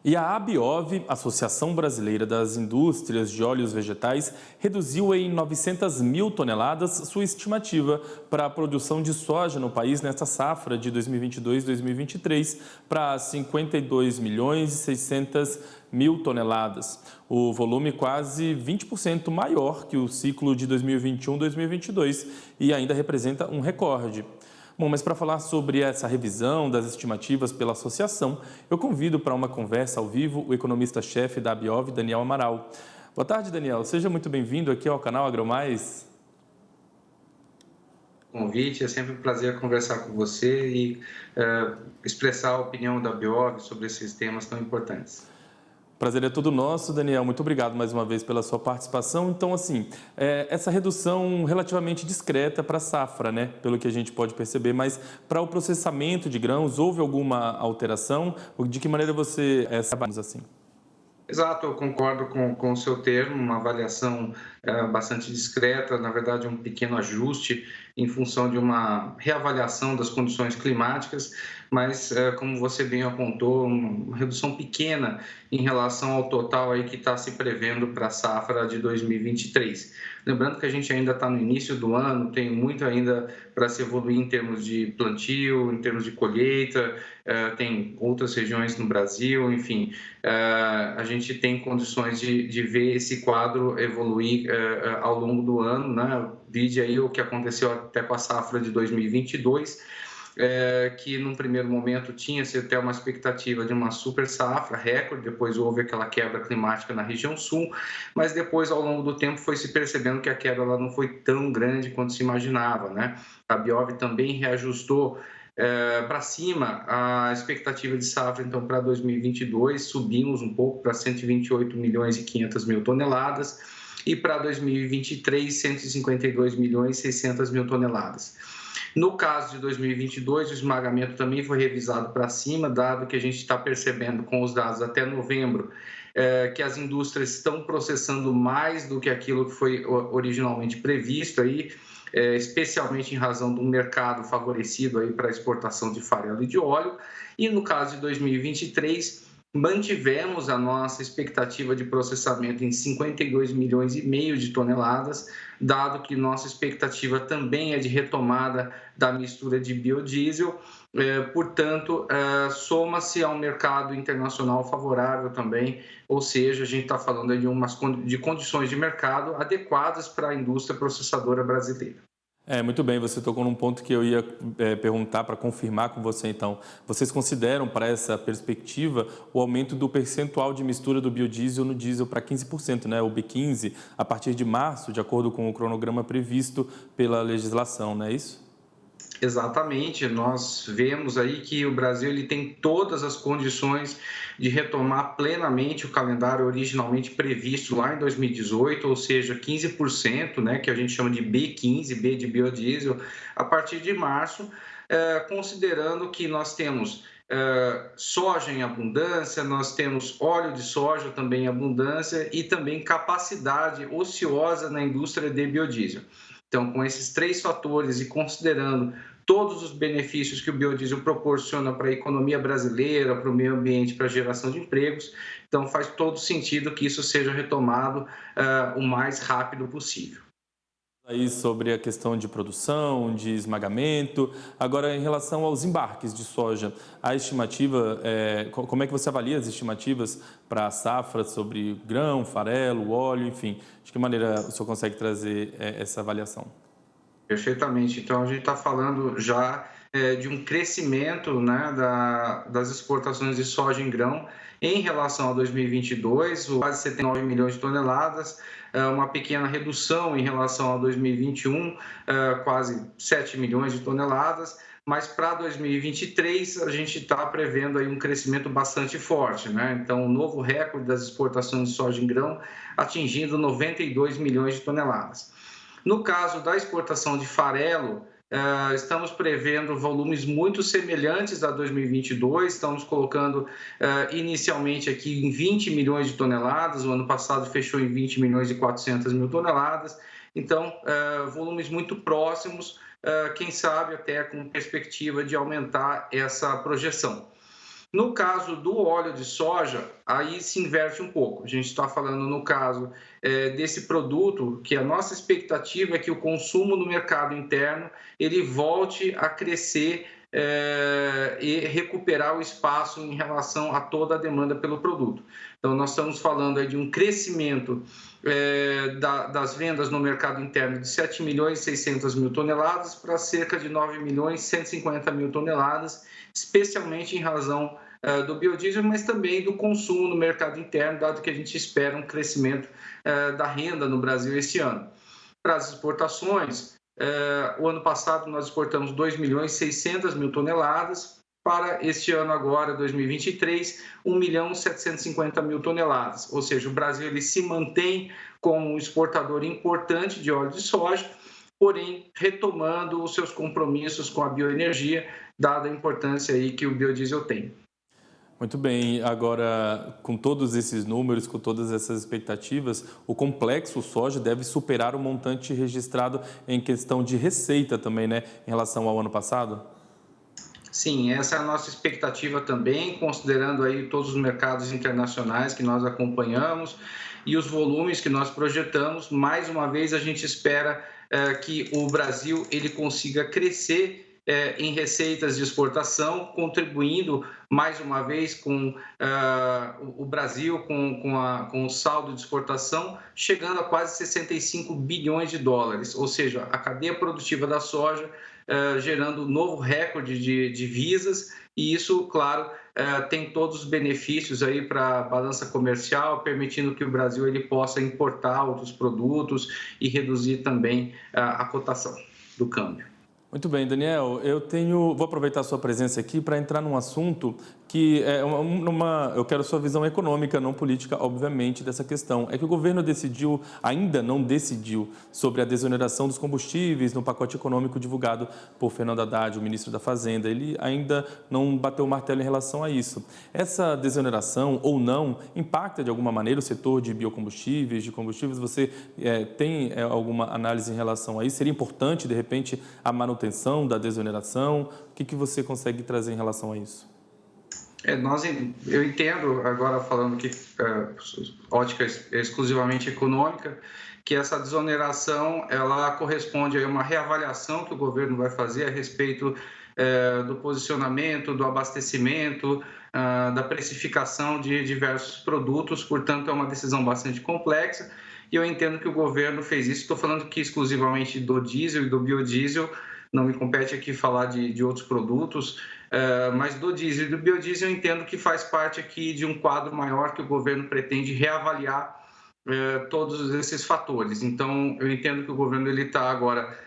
E a ABIOV, Associação Brasileira das Indústrias de Óleos Vegetais, reduziu em 900 mil toneladas sua estimativa para a produção de soja no país nesta safra de 2022-2023 para 52 milhões e 600 mil toneladas. O volume quase 20% maior que o ciclo de 2021-2022 e ainda representa um recorde. Bom, mas para falar sobre essa revisão das estimativas pela associação, eu convido para uma conversa ao vivo o economista-chefe da ABIOV, Daniel Amaral. Boa tarde, Daniel. Seja muito bem-vindo aqui ao canal AgroMais. Convite, é sempre um prazer conversar com você e expressar a opinião da ABIOV sobre esses temas tão importantes. Prazer é todo nosso, Daniel. Muito obrigado mais uma vez pela sua participação. Então, assim, essa redução relativamente discreta para a safra, né? Pelo que a gente pode perceber, mas para o processamento de grãos, houve alguma alteração? De que maneira você trabalha assim? Exato, eu concordo com o seu termo, uma avaliação bastante discreta, na verdade um pequeno ajuste em função de uma reavaliação das condições climáticas, mas como você bem apontou, uma redução pequena em relação ao total aí que está se prevendo para a safra de 2023. Lembrando que a gente ainda está no início do ano, tem muito ainda para se evoluir em termos de plantio, em termos de colheita, tem outras regiões no Brasil, enfim, a gente tem condições de ver esse quadro evoluir ao longo do ano, né? Vide aí o que aconteceu até com a safra de 2022, que num primeiro momento tinha-se até uma expectativa de uma super safra, recorde, depois houve aquela quebra climática na região sul, mas depois, ao longo do tempo, foi se percebendo que a quebra ela não foi tão grande quanto se imaginava, né? A ABIOV também reajustou para cima a expectativa de safra, então, para 2022, subimos um pouco para 128 milhões e 500 mil toneladas, e para 2023, 152 milhões e 600 mil toneladas. No caso de 2022, o esmagamento também foi revisado para cima, dado que a gente está percebendo com os dados até novembro que as indústrias estão processando mais do que aquilo que foi originalmente previsto aí, especialmente em razão do mercado favorecido aí para a exportação de farelo e de óleo. E no caso de 2023, mantivemos a nossa expectativa de processamento em 52 milhões e meio de toneladas, dado que nossa expectativa também é de retomada da mistura de biodiesel, portanto, soma-se a um mercado internacional favorável também, ou seja, a gente está falando de condições de mercado adequadas para a indústria processadora brasileira. Muito bem, você tocou num ponto que eu ia perguntar para confirmar com você, então. Vocês consideram para essa perspectiva o aumento do percentual de mistura do biodiesel no diesel para 15%, né? O B15, a partir de março, de acordo com o cronograma previsto pela legislação, não é isso? Exatamente, nós vemos aí que o Brasil ele tem todas as condições de retomar plenamente o calendário originalmente previsto lá em 2018, ou seja, 15%, né, que a gente chama de B15, B de biodiesel, a partir de março, considerando que nós temos soja em abundância, nós temos óleo de soja também em abundância e também capacidade ociosa na indústria de biodiesel. Então, com esses três fatores e considerando todos os benefícios que o biodiesel proporciona para a economia brasileira, para o meio ambiente, para a geração de empregos, então faz todo sentido que isso seja retomado o mais rápido possível. Aí sobre a questão de produção, de esmagamento. Agora, em relação aos embarques de soja, a estimativa, como é que você avalia as estimativas para a safra sobre grão, farelo, óleo, enfim? De que maneira o senhor consegue trazer essa avaliação? Perfeitamente. Então, a gente está falando já de um crescimento, né, das exportações de soja em grão em relação a 2022, quase 79 milhões de toneladas, uma pequena redução em relação a 2021, quase 7 milhões de toneladas, mas para 2023 a gente está prevendo aí um crescimento bastante forte, né? Então, um novo recorde das exportações de soja em grão, atingindo 92 milhões de toneladas. No caso da exportação de farelo, estamos prevendo volumes muito semelhantes a 2022, estamos colocando inicialmente aqui em 20 milhões de toneladas, o ano passado fechou em 20 milhões e 400 mil toneladas, então volumes muito próximos, quem sabe até com perspectiva de aumentar essa projeção. No caso do óleo de soja, aí se inverte um pouco. A gente está falando, no caso desse produto, que a nossa expectativa é que o consumo no mercado interno ele volte a crescer e recuperar o espaço em relação a toda a demanda pelo produto. Então, nós estamos falando aí de um crescimento das vendas no mercado interno de 7 milhões e 600 mil toneladas para cerca de 9 milhões e 150 mil toneladas, especialmente em razão do biodiesel, mas também do consumo no mercado interno, dado que a gente espera um crescimento da renda no Brasil este ano. Para as exportações, o ano passado nós exportamos 2 milhões e 600 mil toneladas, para este ano agora, 2023, 1 milhão e 750 mil toneladas. Ou seja, o Brasil ele se mantém como um exportador importante de óleo de soja, porém retomando os seus compromissos com a bioenergia, dada a importância aí que o biodiesel tem. Muito bem, agora com todos esses números, com todas essas expectativas, o complexo soja deve superar o montante registrado em questão de receita também, né, em relação ao ano passado? Sim, essa é a nossa expectativa também, considerando aí todos os mercados internacionais que nós acompanhamos e os volumes que nós projetamos. Mais uma vez, a gente espera que o Brasil ele consiga crescer em receitas de exportação, contribuindo mais uma vez com o Brasil, com o saldo de exportação, chegando a quase 65 bilhões de dólares, ou seja, a cadeia produtiva da soja gerando um novo recorde de divisas, e isso, claro, tem todos os benefícios aí para a balança comercial, permitindo que o Brasil ele possa importar outros produtos e reduzir também a cotação do câmbio. Muito bem, Daniel, vou aproveitar a sua presença aqui para entrar num assunto que eu quero sua visão econômica, não política, obviamente, dessa questão. É que o governo ainda não decidiu sobre a desoneração dos combustíveis no pacote econômico divulgado por Fernando Haddad, o ministro da Fazenda. Ele ainda não bateu o martelo em relação a isso. Essa desoneração ou não impacta de alguma maneira o setor de biocombustíveis, de combustíveis? Você tem alguma análise em relação a isso? Seria importante, de repente, a manutenção da desoneração? O que você consegue trazer em relação a isso? Eu entendo, agora falando aqui, ótica exclusivamente econômica, que essa desoneração ela corresponde a uma reavaliação que o governo vai fazer a respeito do posicionamento, do abastecimento, da precificação de diversos produtos, portanto é uma decisão bastante complexa e eu entendo que o governo fez isso. Estou falando aqui exclusivamente do diesel e do biodiesel, não me compete aqui falar de outros produtos, mas do diesel e do biodiesel eu entendo que faz parte aqui de um quadro maior que o governo pretende reavaliar todos esses fatores. Então, eu entendo que o governo está agora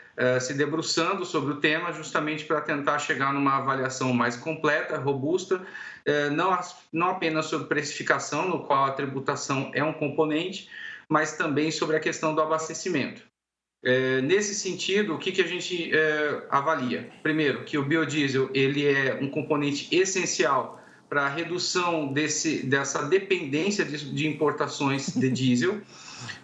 se debruçando sobre o tema justamente para tentar chegar numa avaliação mais completa, robusta, não apenas sobre precificação, no qual a tributação é um componente, mas também sobre a questão do abastecimento. Nesse sentido, o que a gente avalia? Primeiro, que o biodiesel ele é um componente essencial para a redução dessa dependência de importações de diesel.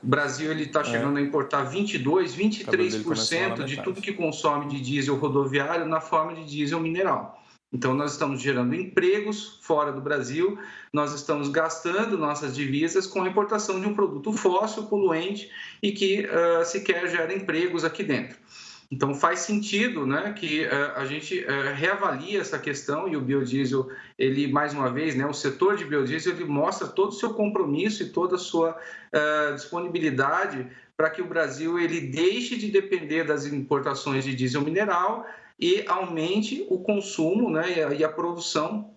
O Brasil está chegando a importar 23% de tudo que consome de diesel rodoviário na forma de diesel mineral. Então, nós estamos gerando empregos fora do Brasil, nós estamos gastando nossas divisas com a importação de um produto fóssil, poluente e que sequer gera empregos aqui dentro. Então, faz sentido, né, que a gente reavalie essa questão e o biodiesel, ele, mais uma vez, né, o setor de biodiesel, ele mostra todo o seu compromisso e toda a sua disponibilidade para que o Brasil ele deixe de depender das importações de diesel mineral e aumente o consumo, né, e a produção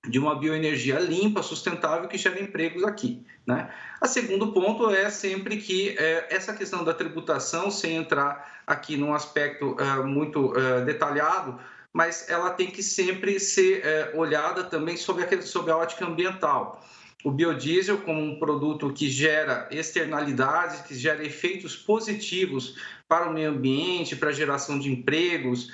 de uma bioenergia limpa, sustentável, que gera empregos aqui, né? O segundo ponto é sempre que essa questão da tributação, sem entrar aqui num aspecto muito detalhado, mas ela tem que sempre ser olhada também sobre a ótica ambiental. O biodiesel como um produto que gera externalidades, que gera efeitos positivos para o meio ambiente, para a geração de empregos,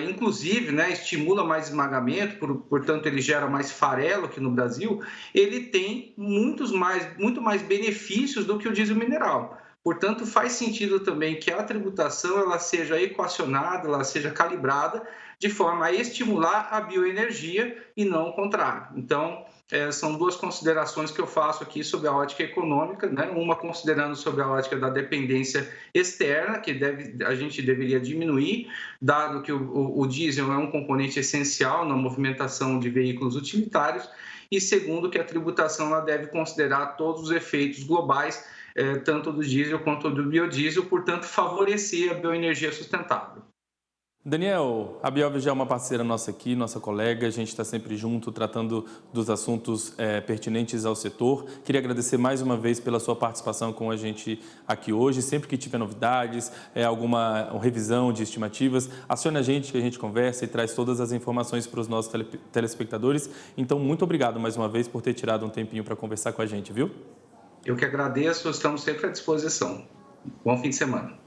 inclusive, né, estimula mais esmagamento, portanto ele gera mais farelo aqui no Brasil, ele tem muito mais benefícios do que o diesel mineral. Portanto, faz sentido também que a tributação ela seja equacionada, ela seja calibrada de forma a estimular a bioenergia e não o contrário. Então, são duas considerações que eu faço aqui sobre a ótica econômica, né? Uma considerando sobre a ótica da dependência externa, que a gente deveria diminuir, dado que o diesel é um componente essencial na movimentação de veículos utilitários, e segundo, que a tributação ela deve considerar todos os efeitos globais, tanto do diesel quanto do biodiesel, portanto, favorecer a bioenergia sustentável. Daniel, a Biovig é uma parceira nossa aqui, nossa colega, a gente está sempre junto tratando dos assuntos pertinentes ao setor. Queria agradecer mais uma vez pela sua participação com a gente aqui hoje. Sempre que tiver novidades, alguma revisão de estimativas, acione a gente que a gente conversa e traz todas as informações para os nossos telespectadores. Então, muito obrigado mais uma vez por ter tirado um tempinho para conversar com a gente, viu? Eu que agradeço, estamos sempre à disposição. Bom fim de semana.